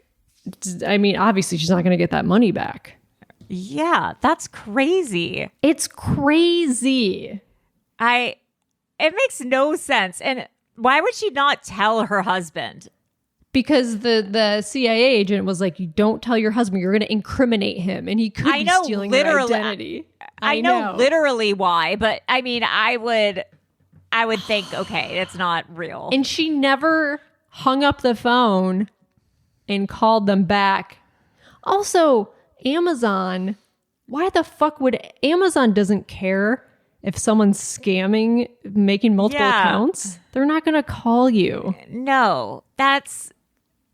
I mean, obviously she's not going to get that money back. Yeah, that's crazy. It's crazy. It makes no sense. And why would she not tell her husband? Because the CIA agent was like, you don't tell your husband, you're going to incriminate him, and he could be stealing your identity. I know literally why, but I mean, I would think, okay, it's not real. And she never hung up the phone and called them back. Also, Amazon, why the fuck would Amazon doesn't care if someone's scamming, making multiple accounts? They're not going to call you. No,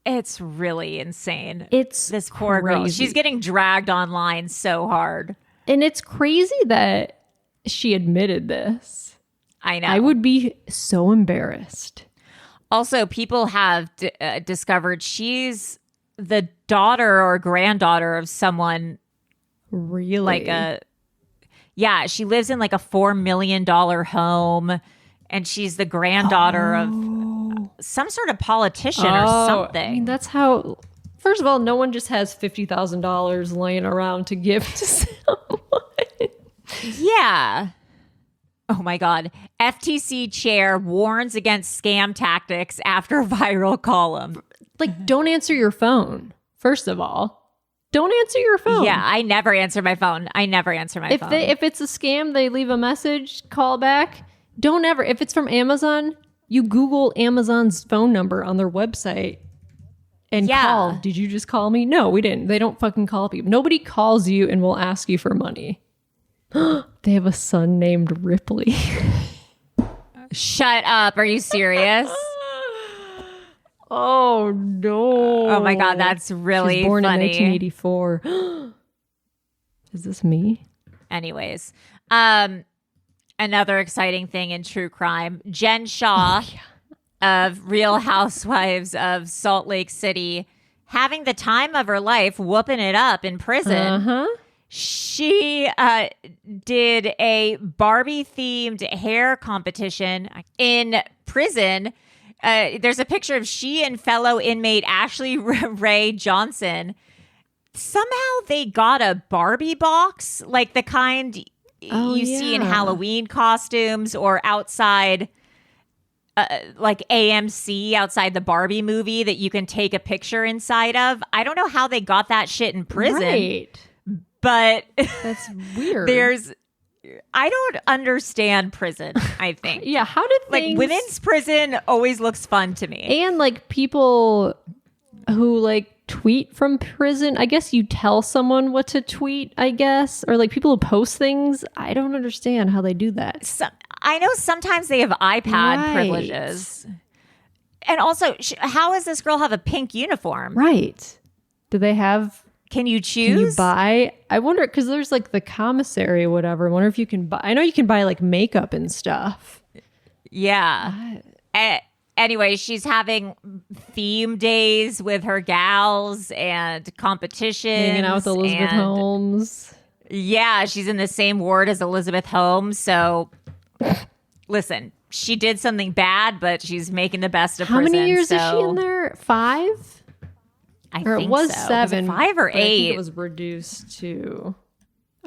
it's really insane. It's this poor girl. She's getting dragged online so hard. And it's crazy that she admitted this. I know. I would be so embarrassed. Also, people have discovered she's the daughter or granddaughter of someone. Really? She lives in like a $4 million home, and she's the granddaughter of some sort of politician or something. I mean, that's how. First of all, no one just has $50,000 laying around to give to someone. Yeah. Oh my God. FTC chair warns against scam tactics after viral column. Like, don't answer your phone. First of all, don't answer your phone. Yeah, I never answer my phone. If If it's a scam, they leave a message, call back. Don't ever. If it's from Amazon, you Google Amazon's phone number on their website and call. Did you just call me? No, we didn't. They don't fucking call people. Nobody calls you and will ask you for money. They have a son named Ripley. Shut up. Are you serious? Oh, no. Oh, my God. That's really She's born funny. in 1984. Is this me? Anyways. Another exciting thing in true crime. Jen Shaw of Real Housewives of Salt Lake City having the time of her life whooping it up in prison. Uh-huh. She did a Barbie-themed hair competition in prison. There's a picture of she and fellow inmate Ashley Ray Johnson. Somehow they got a Barbie box, like the kind you see in Halloween costumes or outside, like AMC, outside the Barbie movie that you can take a picture inside of. I don't know how they got that shit in prison. Right. But that's weird. I don't understand prison, I think. Yeah, how did like women's prison always looks fun to me. And like people who like tweet from prison, I guess you tell someone what to tweet, I guess, or like people who post things. I don't understand how they do that. I know sometimes they have iPad privileges. And also, how does this girl have a pink uniform? Right. Do they have... Can you choose? Can you buy? I wonder, because there's like the commissary or whatever. I wonder if you can buy. I know you can buy like makeup and stuff. Yeah. Anyway, she's having theme days with her gals and competitions. Hanging out with Elizabeth Holmes. Yeah, she's in the same ward as Elizabeth Holmes. So, listen, she did something bad, but she's making the best of prison. How many years is she in there? 5? I think it was so. 7. Was it 5 or 8? I think it was reduced to...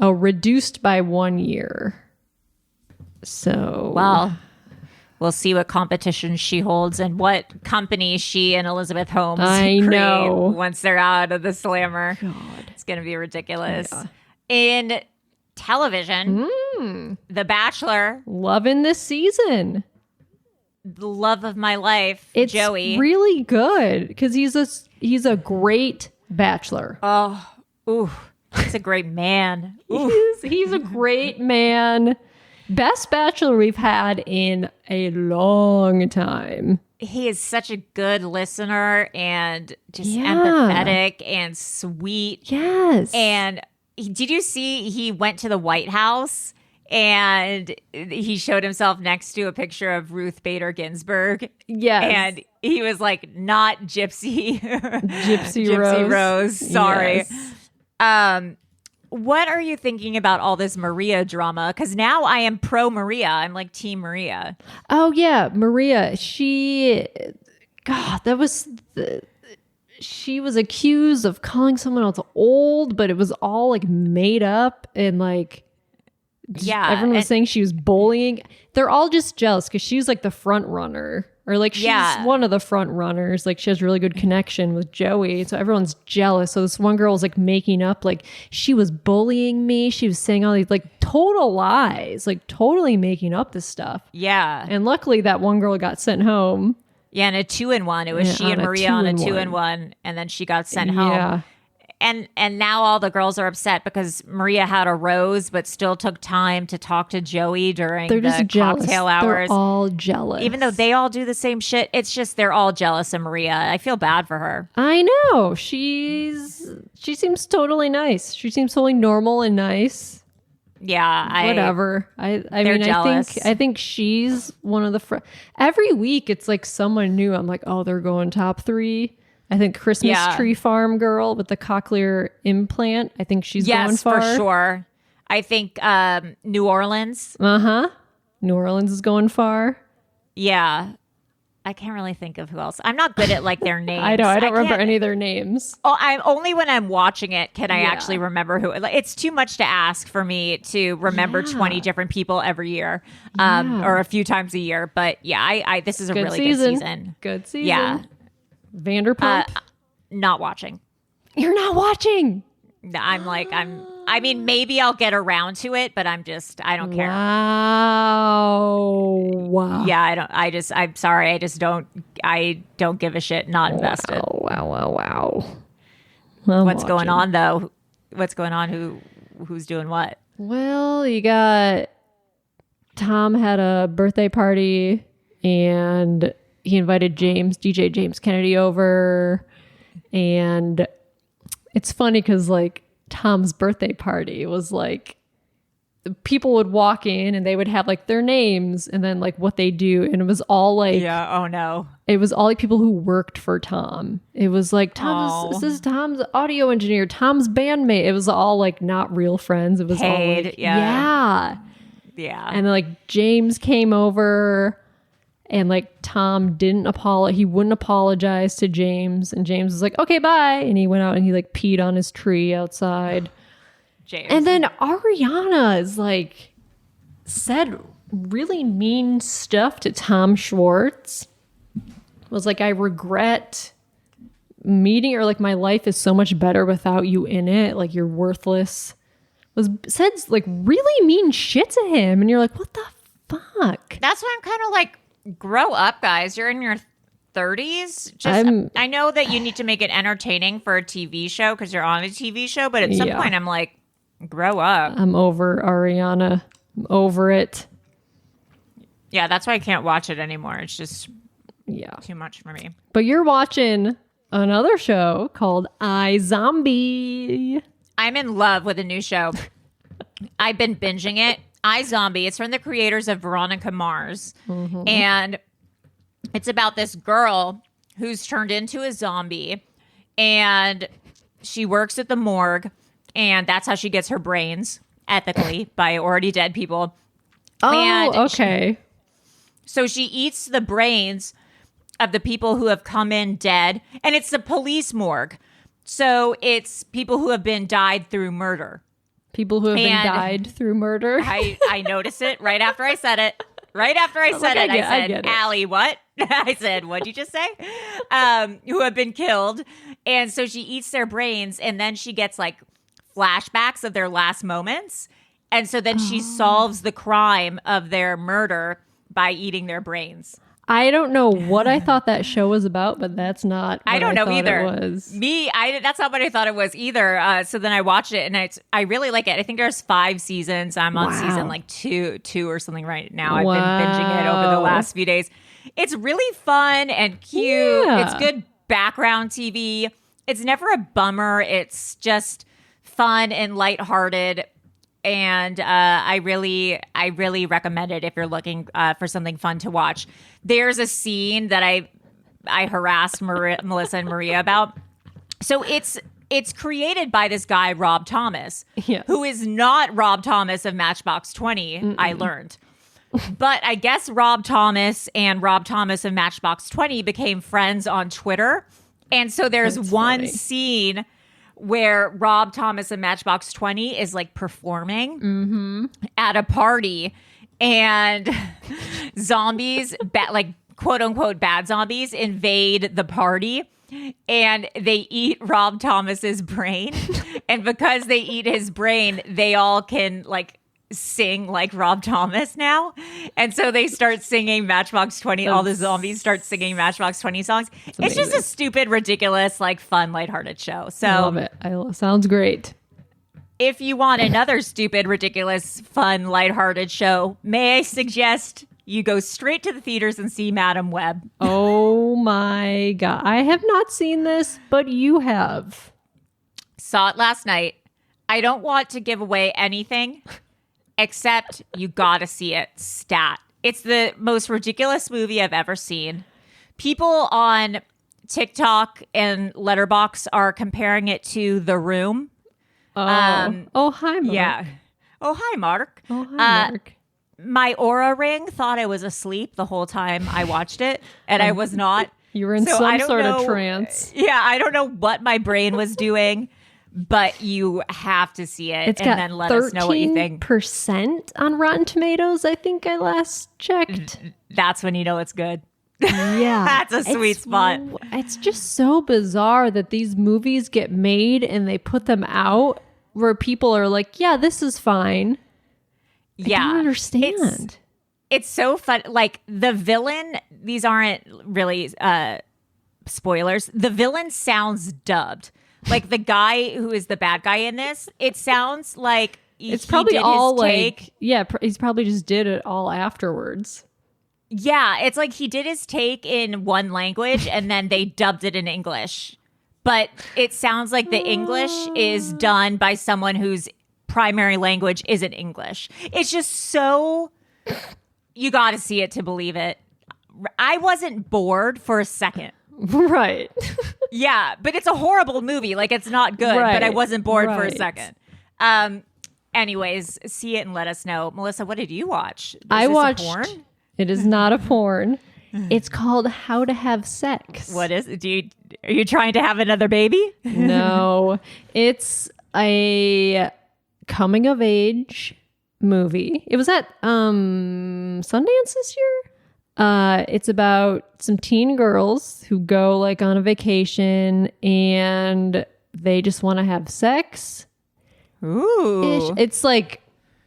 Oh, reduced by 1 year. So... Well, we'll see what competition she holds and what company she and Elizabeth Holmes create once they're out of the slammer. God. It's going to be ridiculous. Yeah. In television, The Bachelor. Loving this season. The love of my life, it's Joey. It's really good because he's a great bachelor. Oh, ooh, he's a great man. He's a great man. Best bachelor we've had in a long time. He is such a good listener and just empathetic and sweet. Yes. And did you see he went to the White House? And he showed himself next to a picture of Ruth Bader Ginsburg. Yes. And he was like, not Gypsy. Gypsy Rose. Sorry. Yes. What are you thinking about all this Maria drama? Because now I am pro Maria. I'm like Team Maria. Oh, yeah. Maria. God, that was... she was accused of calling someone else old, but it was all like made up and like everyone was saying she was bullying. They're all just jealous because she's like the front runner, or like she's one of the front runners. Like she has really good connection with Joey, so everyone's jealous. So this one girl was like making up like she was bullying me. She was saying all these like total lies, like totally making up this stuff. Yeah. And luckily that one girl got sent home. Yeah, and a 2-in-1. It was she and Maria on a 2-in-1, and then she got sent home. Yeah. And now all the girls are upset because Maria had a rose, but still took time to talk to Joey during the cocktail hours. They're all jealous. Even though they all do the same shit, it's just they're all jealous of Maria. I feel bad for her. I know. She seems totally nice. She seems totally normal and nice. Yeah, whatever. I mean, jealous. I think she's one of the every week it's like someone new. I'm like, oh, they're going top 3. I think Christmas Tree Farm girl with the cochlear implant. I think she's going far. Yes, for sure. I think New Orleans. New Orleans is going far. Yeah. I can't really think of who else. I'm not good at like their names. I know. I don't remember any of their names. Oh, I'm only when I'm watching it can I actually remember who. Like, it's too much to ask for me to remember 20 different people every year, or a few times a year. But yeah, I this is a really good season. Good season. Yeah. Vanderpump. Not watching. You're not watching. I mean, maybe I'll get around to it, but I don't care. Wow. Yeah, I'm sorry. I don't give a shit. Not invested. Wow. What's going on though? What's going on? Who's doing what? Well, you got Tom had a birthday party and he invited DJ James Kennedy over, and it's funny because like Tom's birthday party was like people would walk in and they would have like their names and then like what they do, and it was all like it was all like people who worked for Tom. It was like this is Tom's audio engineer, Tom's bandmate. It was all like not real friends. It was paid, all like, yeah. And then like James came over. And like Tom he wouldn't apologize to James, and James was like, okay, bye. And he went out and he like peed on his tree outside. James. And then Ariana is like said really mean stuff to Tom Schwartz. Was like, I regret meeting, or like my life is so much better without you in it. Like you're worthless. Said like really mean shit to him. And you're like, what the fuck? That's why I'm kind of like, grow up, guys. You're in your 30s. I know that you need to make it entertaining for a TV show because you're on a TV show, but at some point I'm like, grow up. I'm over Ariana. I'm over it. Yeah, that's why I can't watch it anymore. It's just too much for me. But you're watching another show called iZombie. I'm in love with a new show. I've been binging it. iZombie. It's from the creators of Veronica Mars. Mm-hmm. And it's about this girl who's turned into a zombie, and she works at the morgue, and that's how she gets her brains ethically by already dead people. Oh, and okay. So she eats the brains of the people who have come in dead, and it's the police morgue. So it's people who have died through murder. People who have been died through murder. I noticed it right after I said it. Right after I said it, I said, Allie, what? I said, what'd you just say? Who have been killed. And so she eats their brains, and then she gets like flashbacks of their last moments. And so then she solves the crime of their murder by eating their brains. I don't know what I thought that show was about, but that's not what I don't know either. It was. That's not what I thought it was either. So then I watched it, and I really like it. I think there's 5 seasons. I'm on season like two or something right now. I've been binging it over the last few days. It's really fun and cute. Yeah. It's good background TV. It's never a bummer. It's just fun and lighthearted. And I really recommend it if you're looking for something fun to watch. There's a scene that I harassed Melissa and Maria about. So it's created by this guy, Rob Thomas, who is not Rob Thomas of Matchbox 20, I learned. But I guess Rob Thomas and Rob Thomas of Matchbox 20 became friends on Twitter. And so there's That's one funny. scene where Rob Thomas and Matchbox 20 is like performing at a party, and zombies, like quote unquote bad zombies, invade the party. And they eat Rob Thomas's brain. And because they eat his brain, they all can like sing like Rob Thomas now. And so they start singing Matchbox 20. All the zombies start singing Matchbox 20 songs. It's just a stupid, ridiculous, like fun, lighthearted show. So I love it. Sounds great. if you want another stupid, ridiculous, fun, lighthearted show, may I suggest you go straight to the theaters and see Madam Web. Oh my God. I have not seen this, but you have. Saw it last night. I don't want to give away anything, except you gotta see it. Stat. It's the most ridiculous movie I've ever seen. People on TikTok and Letterboxd are comparing it to The Room. Oh, hi, Mark. Yeah. Oh, hi, Mark. Oh, hi, Mark. My Aura Ring thought I was asleep the whole time I watched it, and I was not. You were in So I some don't sort know- of trance. Yeah, I don't know what my brain was doing, but you have to see it It's and got then let us know what you think. 13% on Rotten Tomatoes, I think I last checked. That's when you know it's good. Yeah. That's a sweet spot. It's just so bizarre that these movies get made and they put them out where people are like, yeah, this is fine. Yeah. I don't understand. It's so fun. Like the villain, these aren't really spoilers. The villain sounds dubbed. Like the guy who is the bad guy in this, it sounds like It's he probably did all his take. like, yeah, he's probably just did it all afterwards. Yeah, it's like he did his take in one language and then they dubbed it in English. But it sounds like the English is done by someone whose primary language isn't English. It's just so... You got to see it to believe it. I wasn't bored for a second. Right. Yeah, but it's a horrible movie. Like, it's not good, but I Right, wasn't bored for a right. second. Anyways, see it and let us know. Melissa, what did you watch? Is I this a watched. porn? It is not a porn. It's called How to Have Sex. What is it? Are you trying to have another baby? No, it's a coming of age movie. It was at Sundance this year. It's about some teen girls who go like on a vacation and they just want to have sex. Ooh. It's like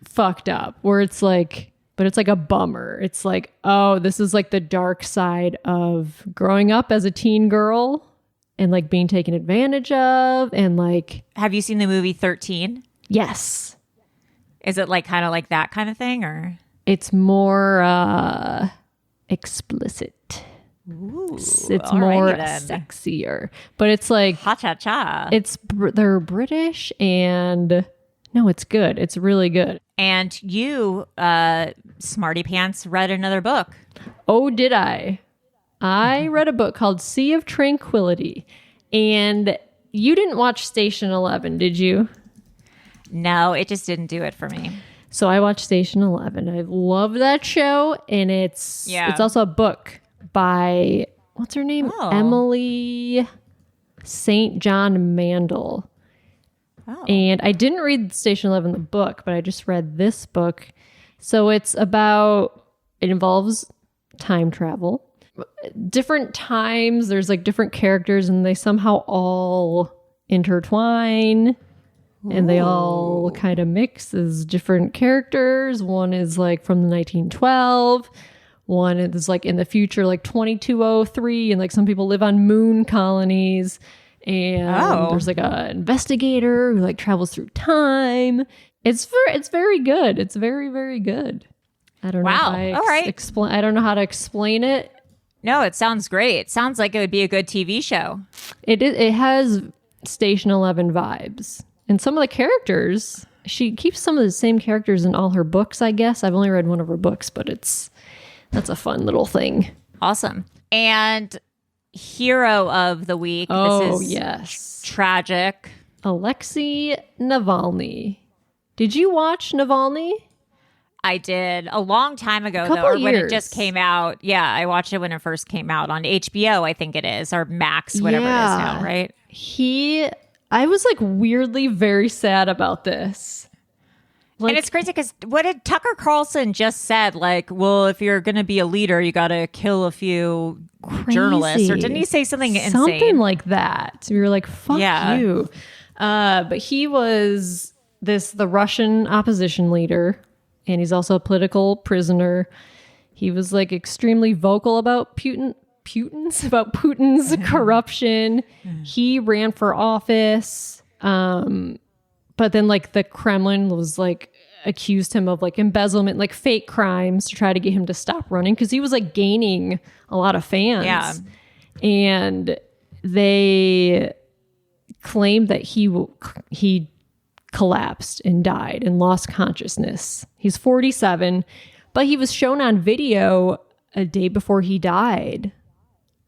fucked up where it's like, but it's like a bummer. It's like, oh, this is like the dark side of growing up as a teen girl and like being taken advantage of and like, Have you seen the movie 13? yes, Is it like kind of like that kind of thing or? it's more explicit. Ooh, It's alrighty more then. sexier, but it's like, Ha cha cha. they're British and no, it's good. It's really good. And you, smarty pants, read another book. Oh, did I? I read a book called Sea of Tranquility. And you didn't watch Station 11, did you? No, it just didn't do it for me. So I watched Station 11. I love that show. And it's also a book by, what's her name? Oh. Emily St. John Mandel. Oh. And I didn't read Station 11, the book, but I just read this book. So it involves time travel. Different times, there's like different characters and they somehow all intertwine and they all kind of mix as different characters. One is like from the 1912. One is like in the future, like 2203. And like some people live on moon colonies. And there's like a investigator who like travels through time. It's very good. It's very, very good. I don't know. Wow. All right. I don't know how to explain it. No, it sounds great. It sounds like it would be a good TV show. It has Station 11 vibes. And some of the characters, she keeps some of the same characters in all her books, I guess. I've only read one of her books, but that's a fun little thing. Awesome. And hero of the week. Oh, this is yes. tragic. Alexei Navalny. Did you watch Navalny? I did a long time ago, Couple though, or when it years. just came out. Yeah, I watched it when it first came out on HBO, I think it is, or Max, whatever it is now, right? I was like weirdly very sad about this. Like, and it's crazy because what did Tucker Carlson just said? Like, well, if you're going to be a leader, you got to kill a few journalists. Or didn't he say something insane? Something like that. So we were like, fuck Yeah. you. But he was the Russian opposition leader, and he's also a political prisoner. He was like extremely vocal about Putin's corruption. He ran for office. But then like the Kremlin was like accused him of like embezzlement, like fake crimes to try to get him to stop running because he was like gaining a lot of fans. Yeah. And they claimed that he collapsed and died and lost consciousness. He's 47, but he was shown on video a day before he died,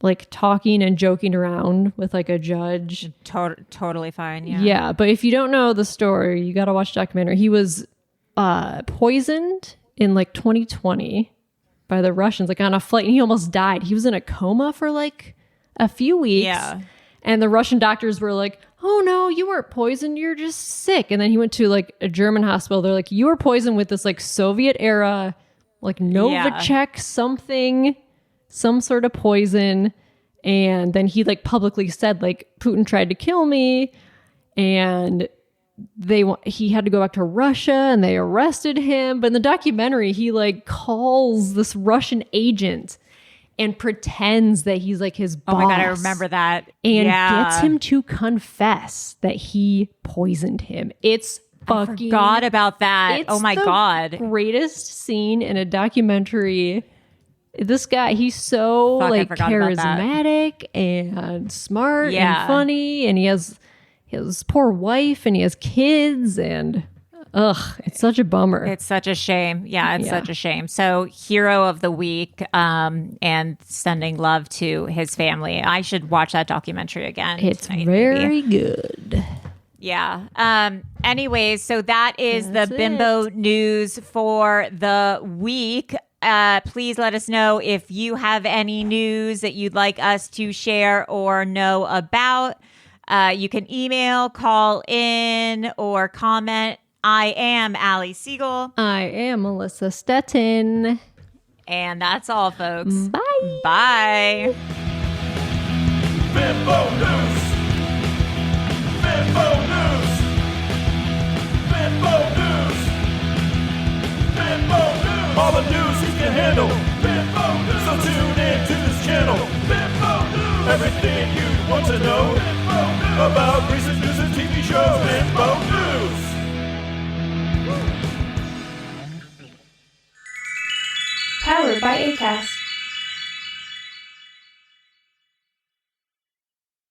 like talking and joking around with like a judge. Totally fine. Yeah. Yeah, but if you don't know the story, you got to watch the documentary. He was poisoned in like 2020 by the Russians, like on a flight, and he almost died. He was in a coma for like a few weeks. Yeah. And the Russian doctors were like, oh no, you weren't poisoned, you're just sick. And then he went to like a German hospital. They're like, you were poisoned with this like Soviet era, like Novichok something, some sort of poison. And then he like publicly said like Putin tried to kill me, and he had to go back to Russia and they arrested him. But in the documentary, he like calls this Russian agent and pretends that he's like his boss. Oh my God, I remember that. And Yeah. gets him to confess that he poisoned him. It's fucking... Forgot about that. It's Oh my the God. greatest scene in a documentary. This guy, he's so Fuck, I like forgot about that. charismatic and smart Yeah. and funny, and he has his poor wife and he has kids, and it's such a bummer. It's such a shame. Yeah, it's Yeah. such a shame. So, hero of the week, and sending love to his family. I should watch that documentary again. It's tonight, very maybe. good. Yeah. Anyways, so that is That's the Bimbo news for the week. Please let us know if you have any news that you'd like us to share or know about. You can email, call in, or comment. I am Allie Siegel. I am Melissa Stettin. And that's all, folks. Bye. Bye. Bimbo News! Bimbo News! Bimbo News! Bimbo News! All the news you can handle. Bimbo News! So tune in to this channel. Bimbo News! Everything you want to know. Bimbo News! About recent news and TV shows. Bimbo News! Powered by Acast.